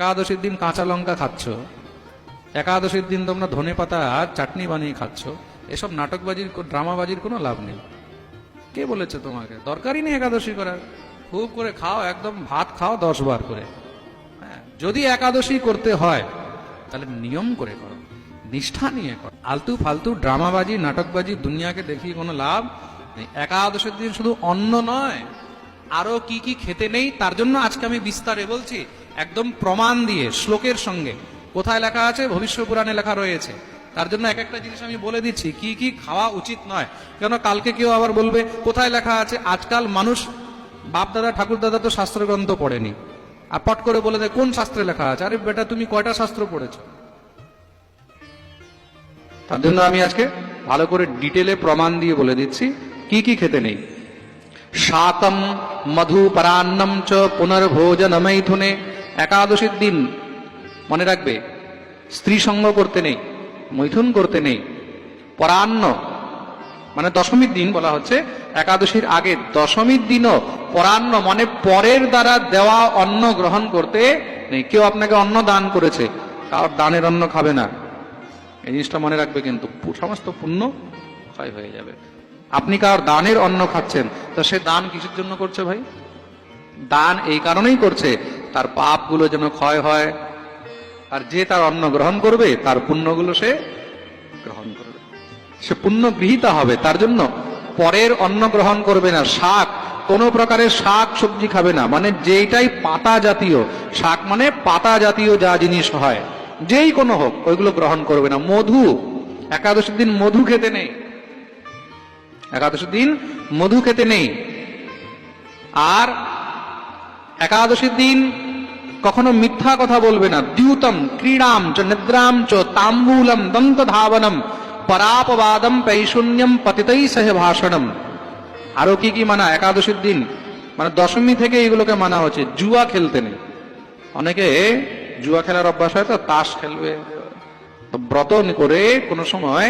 একাদশীর দিন কাঁচা লঙ্কা খাচ্ছ, একাদশীর দিন তোমরা ধনেপাতা চাটনি বানিয়ে খাচ্ছ, এসব নাটকবাজির ড্রামাবাজির কোনো লাভ নেই। কে বলেছে তোমাকে? দরকারই নেই একাদশী করার। খুব করে খাও, একদম ভাত খাও 10 বার করে। হ্যাঁ, যদি একাদশী করতে হয় তাহলে নিয়ম করে করো, নিষ্ঠা নিয়ে করো। আলতু ফালতু ড্রামাবাজি নাটকবাজি দুনিয়াকে দেখিয়ে কোনো লাভ নেই। একাদশীর দিন শুধু অন্ন নয়, আরো কি কি খেতে নেই তার জন্য আজকে আমি বিস্তারে বলছি, একদম প্রমাণ দিয়ে শ্লোকের সঙ্গে। কোথায় লেখা আছে? ভবিষ্য পুরাণে লেখা রয়েছে। তার জন্য এক একটা জিনিস আমি বলে দিচ্ছি কি কি খাওয়া উচিত নয়, কেন কালকে কেউ আবার বলবে কোথায় লেখা আছে। আজকাল মানুষ বাপ দাদা ঠাকুর দাদা তো শাস্ত্রগ্রন্থ পড়েনি, আর পট করে বলে দেয় কোন শাস্ত্রে লেখা আছে। আরে বেটা, তুমি কয়টা শাস্ত্র পড়েছো? তার জন্য আমি আজকে ভালো করে ডিটেলে প্রমাণ দিয়ে বলে দিচ্ছি কি কি খেতে নেই। শাকম মধু পরান্নম চ পুনর্ভোজন মৈথুনে। একাদশীর দিন মনে রাখবে স্ত্রী সঙ্গ করতে নেই, মৈথুন করতে নেই। পরান্ন মানে দশমীর দিন বলা হচ্ছে, একাদশীর আগে দশমীর দিনও পরান্ন মানে পরের দ্বারা দেওয়া অন্ন গ্রহণ করতে নেই। কেউ আপনাকে অন্ন দান করেছে, কারোর দানের অন্ন খাবে না, এই জিনিসটা মনে রাখবে, কিন্তু সমস্ত পুণ্য ক্ষয় হয়ে যাবে। আপনি কারোর দানের অন্ন খাচ্ছেন, তো সে দান কিসের জন্য করছে ভাই? দান এই কারণেই করছে তার পাপগুলো যেন ক্ষয় হয়, আর যে তার অন্ন গ্রহণ করবে তার পুণ্যগুলো সে গ্রহণ করবে, সে পুণ্য গৃহীতা হবে। তার জন্য পরের অন্ন গ্রহণ করবে না। শাক, কোন প্রকারের শাক সবজি খাবে না, মানে যেটাই পাতা জাতীয়, শাক মানে পাতা জাতীয় যা জিনিস হয় যেই কোনো হোক, ওইগুলো গ্রহণ করবে না। মধু, একাদশীর দিন মধু খেতে নেই, একাদশীর দিন মধু খেতে নেই। আর একাদশীর দিন কখনো মিথ্যা কথা বলবে না। দ্যুতম ক্রীড়াম চ নিদ্রাম চ তাম্বুলম দন্ত ধাবনম পরাপবাদম পৈশূন্যম পতিতৈ সহ ভাষণম। আরো কি কি মানা একাদশীর দিন? মানে দশমী থেকে এগুলোকে মানা হচ্ছে। জুয়া খেলতে নেই। অনেকে জুয়া খেলার অভ্যাস হয়, তো তাস খেলবে, ব্রত করে কোনো সময়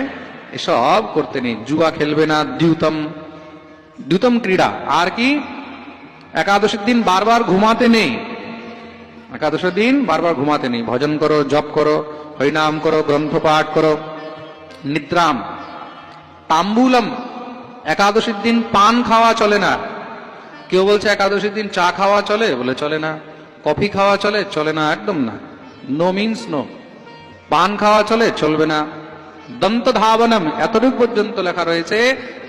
এসব করতে নেই। জুয়া খেলবে না। দ্যুতম, দ্যুতম ক্রীড়া। আর কি? একাদশীর দিন বারবার ঘুমাতে নেই। একাদশীর দিন বারবার ঘুমাতে নেই। ভজন করো, জপ করো, হরিনাম করো, গ্রন্থ পাঠ করো। নিদ্রাম। তাম্বুলম, একাদশীর দিন পান খাওয়া চলে না। কেউ বলছে একাদশীর দিন চা খাওয়া চলে, বলে চলে না। কফি খাওয়া চলে, চলে না, একদম না। No means no. পান খাওয়া চলে, চলবে না। দন্ত ধাবনম, এতটুকু পর্যন্ত লেখা রয়েছে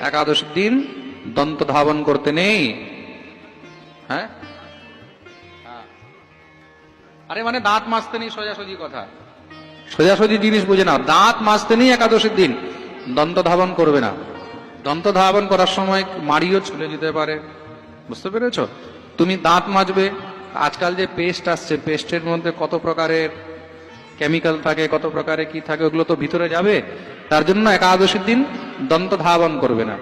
একাদশীর দিন দন্ত ধাবন করতে নেই। হ্যাঁ, আরে মানে দাঁত মাজতে নেই, সোজাসুজি কথা, সোজাসুজি জিনিস বুঝে নাও। দাঁত মাজতে নেই একাদশীর দিন, দন্ত ধাবন করবে না। দন্ত ধাবন করার সময় মাড়িও চলে যেতে পারে, বুঝতে পেরেছ? তুমি দাঁত মাজবে, আজকাল যে পেস্ট আসছে, পেস্টের মধ্যে কত প্রকারের কেমিক্যাল থাকে, কত প্রকারে কি থাকে, ওগুলো তো ভিতরে যাবে। তার জন্য একাদশীর দিন দন্ত ধাবন করবে না।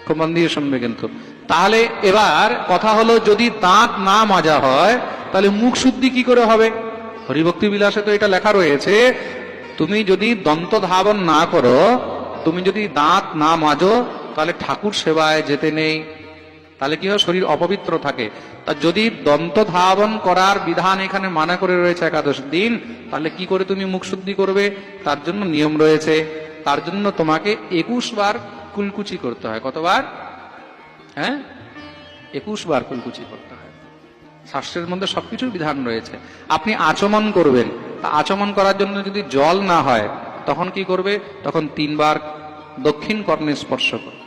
খুব মন দিয়ে শুনবে কিন্তু। তাহলে এবার কথা হলো, যদি দাঁত না মাজা হয় তাহলে মুখ শুদ্ধি কি করে হবে? হরিভক্তি বিলাসে তো এটা লেখা রয়েছে, তুমি যদি দন্ত ধাবন না করো, তুমি যদি দাঁত না মাজো, তাহলে ঠাকুর সেবায় যেতে নেই। তাহলে কি হয়? শরীর অপবিত্র থাকে। তা যদি দন্ত ধাবন করার বিধান এখানে মানা করে রয়েছে একাদশীর দিন, তাহলে কি করে তুমি মুখ শুদ্ধি করবে? তার জন্য নিয়ম রয়েছে। তার জন্য তোমাকে 21 বার কুলকুচি করতে হয়। কতবার? হ্যাঁ, 21 বার কুলকুচি করতে হয়। শাস্ত্রের মধ্যে সবকিছুর বিধান রয়েছে। আপনি আচমন করবেন, তা আচমন করার জন্য যদি জল না হয়, তখন কি করবে? তখন 3 বার দক্ষিণ কর্ণে স্পর্শ করবে।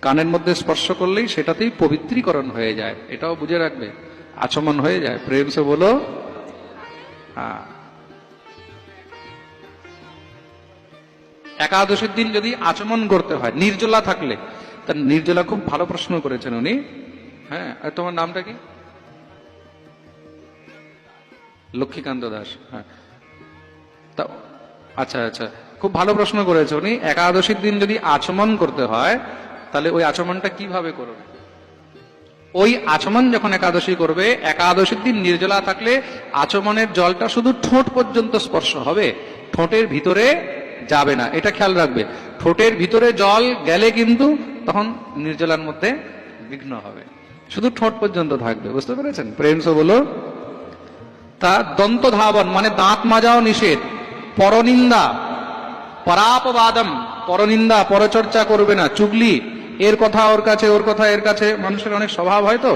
কানের মধ্যে স্পর্শ করলেই সেটাতেই পবিত্রীকরণ হয়ে যায়, এটাও বুঝে রাখবে। আচমন হয়ে যায়। প্রেম সে বলো হ্যাঁ। একাদশীর দিন যদি আচমন করতে হয়, নির্জলা থাকলে, তা নির্জলা, খুব ভালো প্রশ্ন করেছেন উনি। হ্যাঁ, তোমার নামটা কি? লক্ষ্মীকান্ত দাস। হ্যাঁ, তা আচ্ছা আচ্ছা, খুব ভালো প্রশ্ন করেছে উনি। একাদশীর দিন যদি আচমন করতে হয়, তাহলে ওই আচমনটা কিভাবে করবে? ওই আচমন যখন একাদশী করবে, একাদশীর দিন নির্জলা থাকলে আচমনের জলটা শুধু ঠোঁট পর্যন্ত স্পর্শ হবে, ঠোঁটের ভিতরে যাবে না। এটা খেয়াল রাখবে। ঠোঁটের ভিতরে জল গেলে কিন্তু তখন নির্জলার মধ্যে বিঘ্ন হবে। শুধু ঠোঁট পর্যন্ত থাকবে, বুঝতে পেরেছেন? প্রেম সে বলো তা দন্ত ধাবন মানে দাঁত মাজাও নিষেধ, পরনিন্দা, পরাপবাদম, পরনিন্দা পরচর্চা করবে না, চুগলি, এর কথা ওর কাছে, ওর কথা এর কাছে, মানুষের অনেক স্বভাব হয় তো,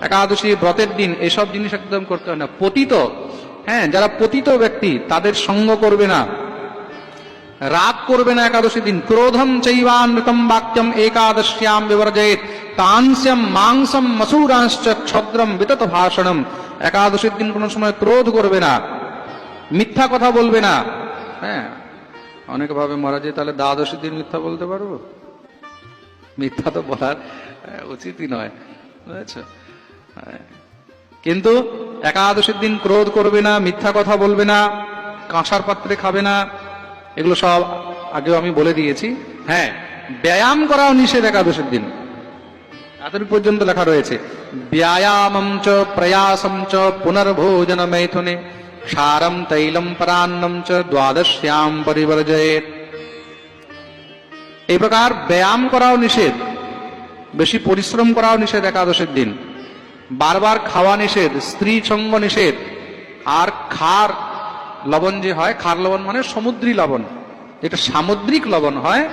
একাদশী ব্রতের দিন এসব জিনিস একদম করতে হয় না। পতিত, হ্যাঁ, যারা পতিত ব্যক্তি তাদের সঙ্গ করবে না, রাগ করবে না একাদশী দিন। ক্রোধম চৈবানৃতম বাক্যম একাদশ্যাম বিবর্জয়েত তাংস্যম মাংসম মসুরাংশ্চ ক্ষদ্রম বিতত ভাষণম। একাদশীর দিন কোনো সময় ক্রোধ করবে না, মিথ্যা কথা বলবে না। হ্যাঁ, অনেকে ভাবে মহারাজ তাহলে দ্বাদশীর দিন মিথ্যা বলতে পারবো? মিথ্যা তো বলার উচিতই নয়, বুঝেছ? কিন্তু একাদশীর দিন ক্রোধ করবে না, মিথ্যা কথা বলবে না, কাঁসার পাত্রে খাবে না, এগুলো সব আগেও আমি বলে দিয়েছি। হ্যাঁ, ব্যায়াম করাও নিষেধ একাদশীর দিন, এতটুকু পর্যন্ত লেখা রয়েছে। ব্যায়ামম চ প্রয়াসম চ পুনর্ভোজন मैथुने क्षारम तैलम परान्नम च द्वादश्याम परिवर्जयेत। এই প্রকার ব্যায়াম করাও নিষেধ, বেশি পরিশ্রম করাও নিষেধ একাদশীর দিন, বারবার খাওয়া নিষেধ, স্ত্রী সঙ্গ নিষেধ। আর খার লবণ যে হয়, খার লবণ মানে সমুদ্রী লবণ, যেটা সামুদ্রিক লবণ হয়,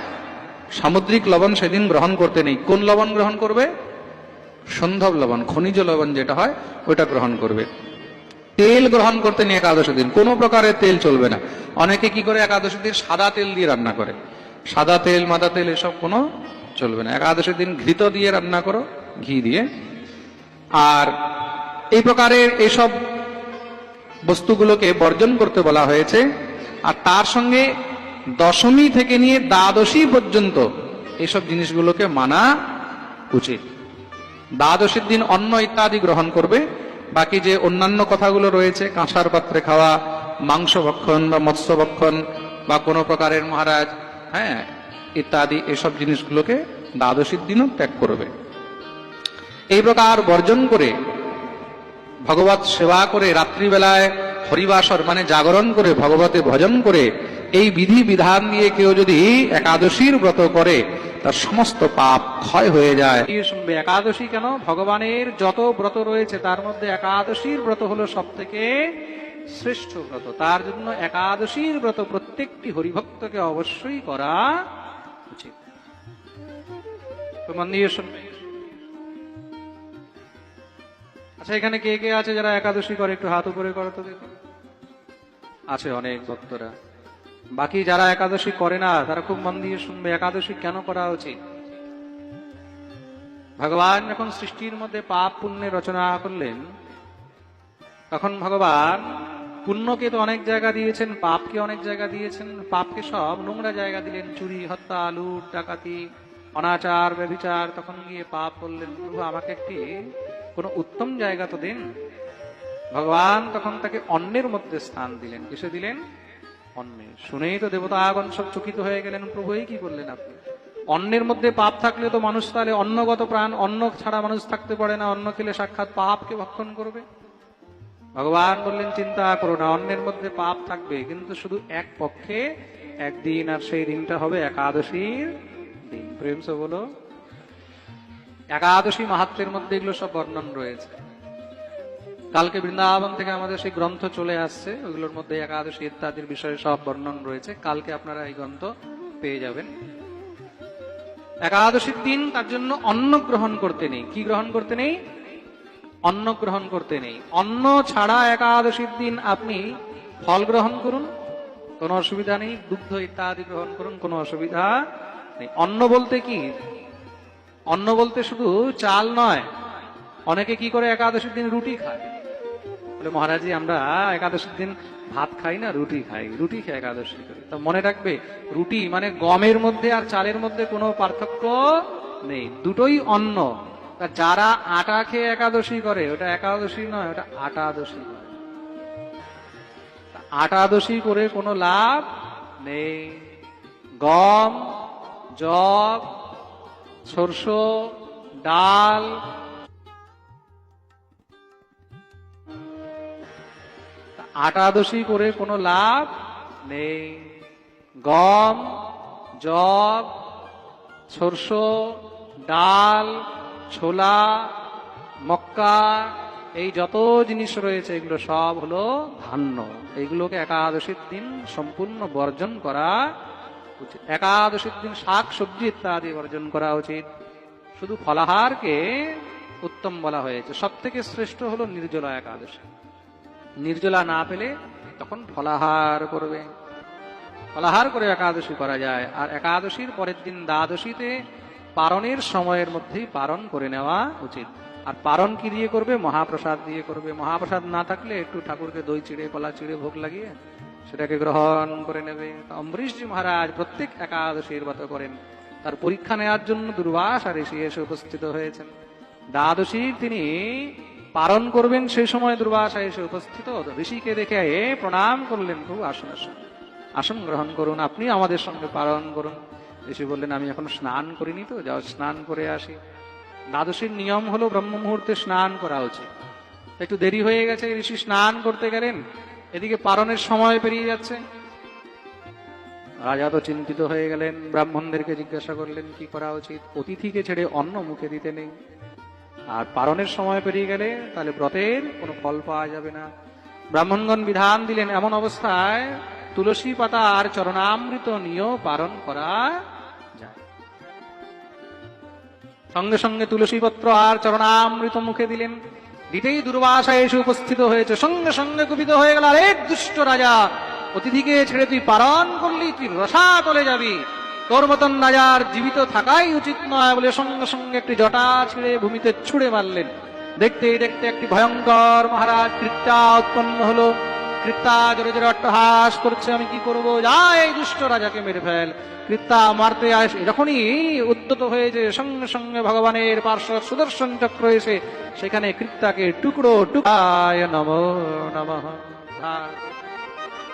সামুদ্রিক লবণ সেদিন গ্রহণ করতে নেই। কোন লবণ গ্রহণ করবে? সন্ধব লবণ, খনিজ লবণ যেটা হয় ওইটা গ্রহণ করবে। তেল গ্রহণ করতে নেই একাদশী দিন, কোনো প্রকারের তেল চলবে না। অনেকে কি করে একাদশী দিন সাদা তেল দিয়ে রান্না করে, সাদা তেল মাদা তেল এসব কোনো চলবে না। একাদশী দিন ঘৃত দিয়ে রান্না করো, ঘি দিয়ে। আর এই প্রকারের এসব বস্তুগুলোকে বর্জন করতে বলা হয়েছে। আর তার সঙ্গে দশমী থেকে নিয়ে দ্বাদশী পর্যন্ত এসব জিনিসগুলোকে মানা উচিত। দ্বাদশীর দিন অন্ন ইত্যাদি গ্রহণ করবে, বাকি যে অন্যান্য কথাগুলো রয়েছে, কাঁসার পাত্রে খাওয়া, মাংস ভক্ষণ বা মৎস্য ভক্ষণ বা কোনো প্রকারের মহারাজ, হ্যাঁ, ইত্যাদি এসব জিনিসগুলোকে দ্বাদশীর দিনও ত্যাগ করবে। এই প্রকার বর্জন করে ভগবত সেবা করে, রাত্রিবেলায় হরিবাসর মানে জাগরণ করে, ভগবতে ভজন করে, এই বিধি বিধান দিয়ে কেউ যদি একাদশীর ব্রত করে তার সমস্ত পাপ ক্ষয় হয়ে যায়। শুনবে একাদশী কেন? ভগবানের যত ব্রত রয়েছে তার মধ্যে একাদশীর ব্রত হলো সব থেকে শ্রেষ্ঠ ব্রত। তার জন্য একাদশীর ব্রত প্রত্যেকটি হরিভক্তকে অবশ্যই করা উচিত। তো মন দিয়ে শুনবে। আচ্ছা, এখানে কে কে আছে যারা একাদশী করে? একটু হাত উপরে করো তো দেখো। আছে অনেক ভক্তরা। বাকি যারা একাদশী করে না তারা খুব মন দিয়ে শুনবে একাদশী কেন করা উচিত। ভগবান যখন সৃষ্টির মধ্যে পাপ পুণ্যের রচনা করলেন, তখন ভগবান পুণ্যকে তো অনেক জায়গা দিয়েছেন, পাপকে অনেক জায়গা দিয়েছেন। পাপকে সব নোংরা জায়গা দিলেন, চুরি, হত্যা, লুট, ডাকাতি, অনাচার, ব্যভিচার। তখন গিয়ে পাপ বললেন, প্রভু আমাকে একটি কোন উত্তম জায়গা তো দিন। ভগবান তখন তাকে অন্নের মধ্যে স্থান দিলেন। কিসে দিলেন? অন্নে। শুনেই তো দেবতাগণ সব চকিত হয়ে গেলেন, প্রভু এই কি করলেন আপনি? অন্নের মধ্যে পাপ থাকলে তো মানুষ তাহলে অন্নগত প্রাণ, অন্ন ছাড়া মানুষ থাকতে পারে না, অন্ন খেলে সাক্ষাৎ পাপকে ভক্ষণ করবে। ভগবান বললেন চিন্তা করো না, অন্নের মধ্যে পাপ থাকবে কিন্তু শুধু এক পক্ষে একদিন, আর সেই দিনটা হবে একাদশীর দিন। প্রেম সে বলো। একাদশী মাহাত্ম্যের মধ্যে এগুলো সব বর্ণন রয়েছে। কালকে বৃন্দাবন থেকে আমাদের সেই গ্রন্থ চলে আসছে, ওইগুলোর মধ্যে একাদশী ইত্যাদির বিষয়ে সব বর্ণন রয়েছে। কালকে আপনারা এই গ্রন্থ পেয়ে যাবেন। একাদশীর দিন তার জন্য অন্ন গ্রহণ করতে নেই। কি গ্রহণ করতে নেই? অন্ন গ্রহণ করতে নেই। অন্ন ছাড়া একাদশীর দিন আপনি ফল গ্রহণ করুন, কোনো অসুবিধা নেই। দুগ্ধ ইত্যাদি গ্রহণ করুন, কোনো অসুবিধা নেই। অন্ন বলতে কি? অন্ন বলতে শুধু চাল নয়। অনেকে কি করে একাদশীর দিন রুটি খায়, বলে মহারাজি আমরা একাদশীর দিন ভাত খাই না, রুটি খাই। রুটি খেয়ে একাদশী করি। তো মনে রাখবে, রুটি মানে গমের মধ্যে আর চালের মধ্যে কোনো পার্থক্য নেই, দুটোই অন্ন। যারা আটা খেয়ে একাদশী করে ওটা একাদশী নয়, ওটা আটাদশী নয়। আটাদশী করে কোনো লাভ নেই। গম, জব, সরষ, ডাল, আটাদশী করে কোনো লাভ নেই। গম, জব, সরষ, ডাল, ছোলা, মক্কা, এই যত জিনিস রয়েছে এগুলো সব হলো ধান্য। এইগুলোকে একাদশীর দিন সম্পূর্ণ বর্জন করা উচিত। একাদশীর দিন শাক সবজি ইত্যাদি বর্জন করা উচিত। শুধু ফলাহারকে উত্তম বলা হয়েছে। সব থেকে শ্রেষ্ঠ হলো নির্জলা একাদশী। নির্জলা না পেলে তখন ফলাহার করবে। ফলাহার করে একাদশী করা যায়। আর একাদশীর পরের দিন দ্বাদশীতে পারণের সময়ের মধ্যেই পারণ করে নেওয়া উচিত। আর পারণ কি দিয়ে করবে? মহাপ্রসাদ দিয়ে করবে। মহাপ্রসাদ না থাকলে একটু ঠাকুরকে দই চিড়ে কলা চিড়ে ভোগ লাগিয়ে সেটাকে গ্রহণ করে নেবে। অম্বরীশজি মহারাজ প্রত্যেক একাদশীর ব্রত করেন। তার পরীক্ষা নেওয়ার জন্য দুর্বাসা ঋষি এসে উপস্থিত হয়েছেন। দ্বাদশীর তিনি পারণ করবেন, সেই সময় দুর্বাসা এসে উপস্থিত। ঋষিকে দেখে প্রণাম করলেন, প্রভু আসুন আসুন, আসন গ্রহণ করুন, আপনি আমাদের সঙ্গে পালন করুন। ঋষি বললেন, আমি এখন স্নান করিনি, তো যাও স্নান করে আসি। দ্বাদশীর নিয়ম হলো ব্রহ্ম মুহূর্তে স্নান করা উচিত। একটু দেরি হয়ে গেছে, ঋষি স্নান করতে গেলেন, এদিকে পালনের সময় পেরিয়ে যাচ্ছে। রাজা তো চিন্তিত হয়ে গেলেন, ব্রাহ্মণদেরকে জিজ্ঞাসা করলেন কি করা উচিত। অতিথিকে ছেড়ে অন্ন মুখে দিতে নেই, আর পালনের সময় পেরিয়ে গেলে তাহলে ব্রতের কোনো ফল পাওয়া যাবে না। ব্রাহ্মণগণ বিধান দিলেন, এমন অবস্থায় তুলসী পাতা আর চরণামৃত নিয়েও পালন করা যায়। সঙ্গে সঙ্গে তুলসী পত্র আর চরণামৃত মুখে দিলেন। দিতেই দুর্বাসা এসে উপস্থিত হয়েছে। সঙ্গে সঙ্গে কুপিত হয়ে গেল, আরে দুষ্ট রাজা, অতিথিকে ছেড়ে তুই পালন করলি, তুই রসাতলে যাবি, তোর মতন রাজার জীবিত থাকাই উচিত নয় বলে সঙ্গে সঙ্গে একটি জটা ছিঁড়ে ভূমিতে ছুঁড়ে মারলেন। দেখতে দেখতে একটি ভয়ঙ্কর মহারাজ কৃত্যা উৎপন্ন হলো। কৃত্যা জোরে জোরে অট্টহাস করছে, আমি কি করব, যা এই দুষ্ট রাজাকে মেরে ফেল। কৃত্যা মারতে আসে, যখনই উদ্যত হয়েছে সঙ্গে সঙ্গে ভগবানের পার্শ্ব সুদর্শন চক্র এসে সেখানে কৃত্যাকে টুকরো টুকরায় নমো নমঃ।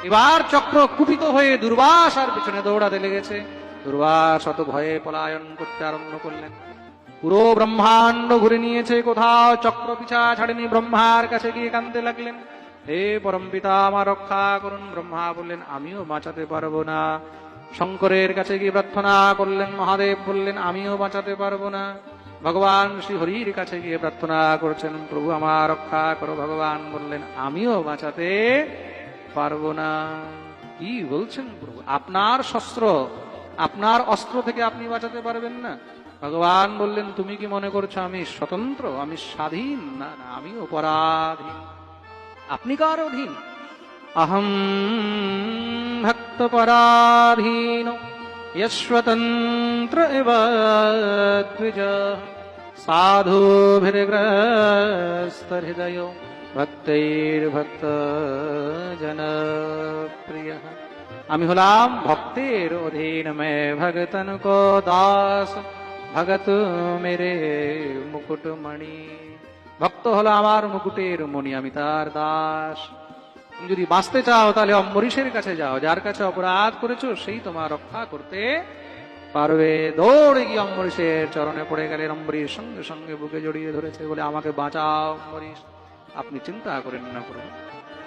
এবার চক্র কুপিত হয়ে দুর্বাসার পিছনে দৌড়াতে লেগেছে। দুর্বাসা তো ভয়ে পলায়ন করতে আরম্ভ করলেন। পুরো ব্রহ্মাণ্ড ঘুরে নিয়েছে, কোথাও চক্র পিছা ছাড়েনি। ব্রহ্মার কাছে গিয়ে কাঁদতে লাগলেন, হে পরমপিতা, আমার রক্ষা করুন। ব্রহ্মা বললেন, আমিও বাঁচাতে পারবো না। শঙ্করের কাছে গিয়ে প্রার্থনা করলেন। মহাদেব বললেন, আমিও বাঁচাতে পারবো না। ভগবান শ্রী হরির কাছে গিয়ে প্রার্থনা করছেন, প্রভু আমার রক্ষা করো। ভগবান বললেন, আমিও বাঁচাতে পারবো না। কি বলছেন প্রভু, আপনার শস্ত্র, আপনার অস্ত্র থেকে আপনি বাঁচাতে পারবেন না? ভগবান বললেন, তুমি কি মনে করছো আমি স্বতন্ত্র, আমি স্বাধীন? না না, আমি অপরাধীন। আপনি কার অধীন? অহম ভক্ত পরাধীন যস্বতন্ত্র এব দ্বিজ সাধুভির্গ্রস্ত হৃদয় ভক্তৈর্ভক্ত জনপ্রিয়। আমি হলাম ভক্তের অধীন, মে ভগতন কো দাস, ভগত মেরে মুকুটমণি। ভক্ত হলো আমার মুকুটের মণি, আমি তার দাস। তুমি যদি বাঁচতে চাও তাহলে অম্বরীশের কাছে যাও, যার কাছে অপরাধ করেছো সেই তোমার রক্ষা করতে পারবে। দৌড়ে গিয়ে অম্বরীশের চরণে পড়ে গেলেন। অম্বরীশ সঙ্গে সঙ্গে বুকে জড়িয়ে ধরেছে, বলে, আমাকে বাঁচাও অম্বরীশ, আপনি চিন্তা করেন না প্রভু।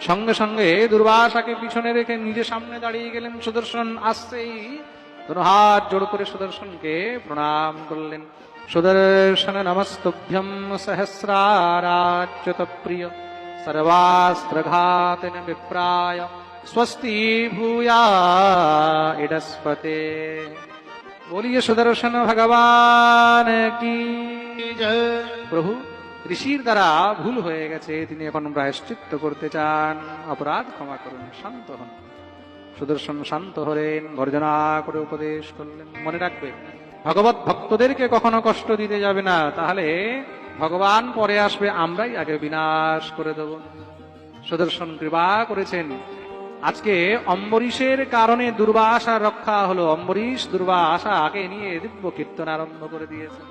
সঙ্গে সঙ্গে দুর্বাসাকে পিছনে রেখে নিজে সামনে দাঁড়িয়ে গেলেন। সুদর্শন আসছেই দুনো হাত জোড় করে সুদর্শনকে প্রণাম করলেন। সুদর্শন নমস্তুভ্যম সহস্রারাচ্যুত প্রিয় সর্বাস্ত্রঘাতিন বিপ্রায় স্বস্তি ভূয়া ইডস্পতে। বলিয়ে সুদর্শন ভগবান কি জয়। প্রভু, ঋষির দ্বারা ভুল হয়ে গেছে, তিনি এখন প্রায়শ্চিত্ত করতে চান, অপরাধ ক্ষমা করুন, শান্ত হন। সুদর্শন শান্ত হলেন, গর্জনা করে উপদেশ করলেন, মনে রাখবে ভগবত ভক্তদেরকে কখনো কষ্ট দিতে যাবে না, তাহলে ভগবান পরে আসবে, আমরাই আগে বিনাশ করে দেব। সুদর্শন কৃপা করেছেন। আজকে অম্বরীশের কারণে দুর্বাসা রক্ষা হলো। অম্বরীশ দুর্বাসা আগে নিয়ে দিব্য কীর্তন আরম্ভ করে দিয়েছে।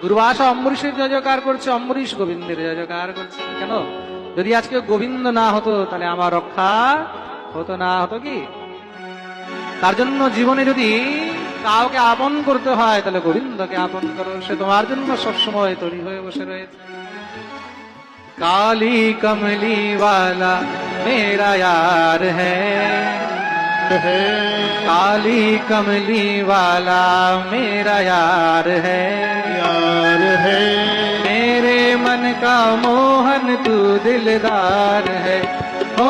দুর্বাসা অম্বরীশের জয়কার করছে, অম্বরীশ গোবিন্দের জয়কার করছে। কেন? যদি আজকে গোবিন্দ না হতো তাহলে আমার রক্ষা হতো না, হতো কি? তার জন্য জীবনে যদি কাউকে আপন করতে হয় তাহলে গোবিন্দকে আপন করো, সে তোমার জন্য সবসময় তৈরি হয়ে বসে রয়েছে। কালী কমলি वाला मेरा यार है, काली कमली वाला मेरा यार है, मेरे मन का मोहन तू दिलदार है। ओ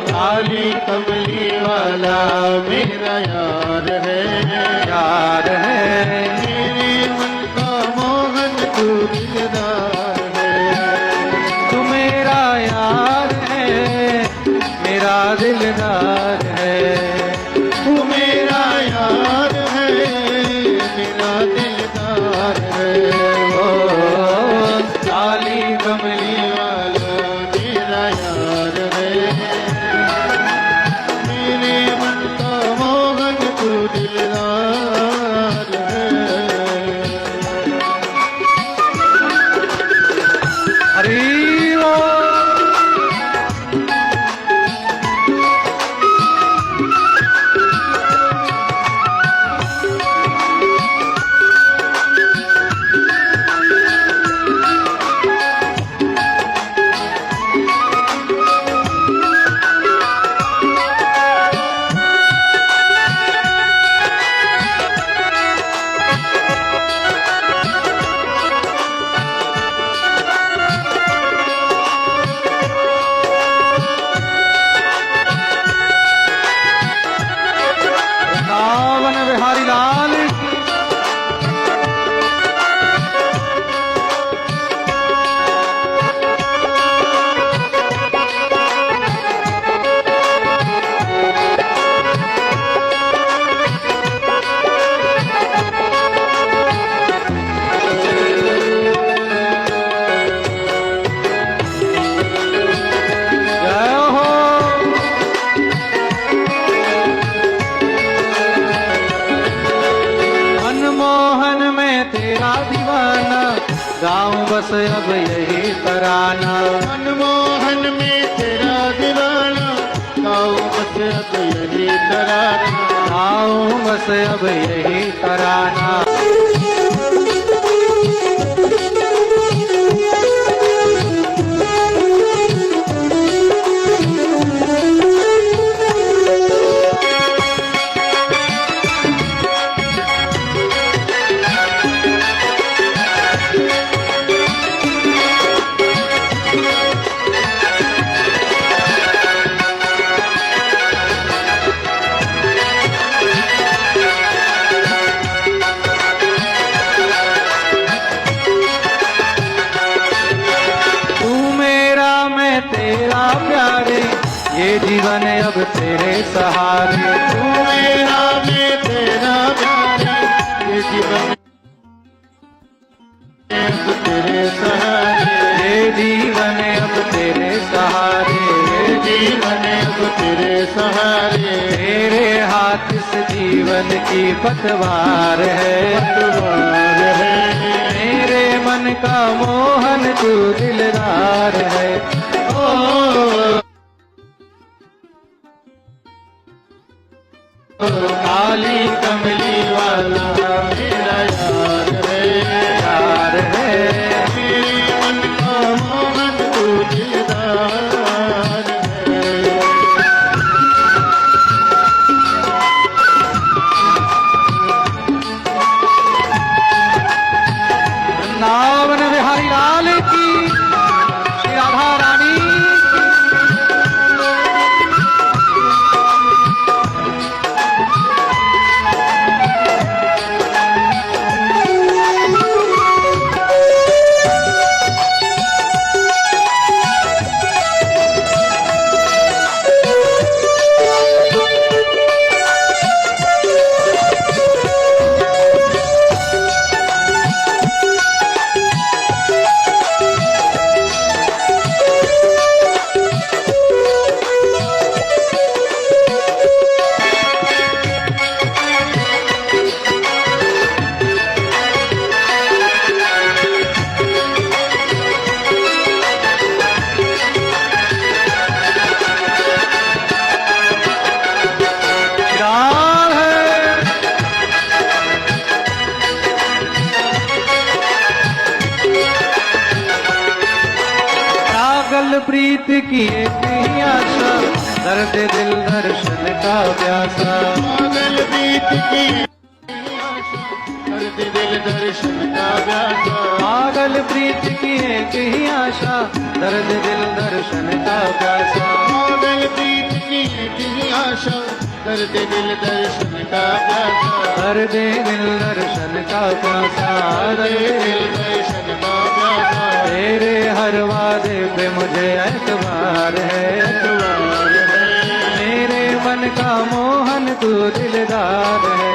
काली कमली वाला मेरा यार है, यार है। मेरे मन का मोहन तू दिलदार है। तू मेरा यार है, मेरा दिलदार है। तू मेरा यार है, मेरा दिलदार है। ओ काली कमली वाला मेरा यार है, मेरे मन का मोहन तू दिलदार है। हरि ओम। वृंदावन बिहारी लाल की। जय हो। मनमोहन में तेरा दीवाना, गाँव बस अब यही तराना। मनमोहन में तेरा दीवाना, गाँव बस अब यही तराना। गाँव बस अब यही तराना। तेरा प्यारे, ये जीवन अब तेरे सहारे। तू मेरा मैं तेरा प्यारे, ये जीवन अब तेरे सहारे। ये जीवन अब तेरे सहारे। ये जीवन अब तेरे सहारे। तेरे हाथ से जीवन की पतवार है, पतवार है। मेरे मन का मोहन तू दिलदार है। काली कमली वाला मेरा यार है, यार है। मेरे मन का मोहन तू दिलदार है। वृंदावन बिहारी लाल की, श्री राधा रानी की। प्रीत की एक ही आशा, दर्द दिल दर्शन का प्यासा। पागल प्रीत की आशा, दर्द दर्द दिल दर्शन का प्यासा पागल प्रीत की एक ही आशा, दर्द दिल दर्शन का प्यासा। पागल प्रीत की एक ही आशा, दर्द दिल दर्शन का प्यासा दर्द दिल दर्शन का प्यासा, दर्द दिल दर्शन का प्यासा तेरे हर वादे पे मुझे एतबार है, एतबार है मेरे मन का मोहन तू दिलदार है।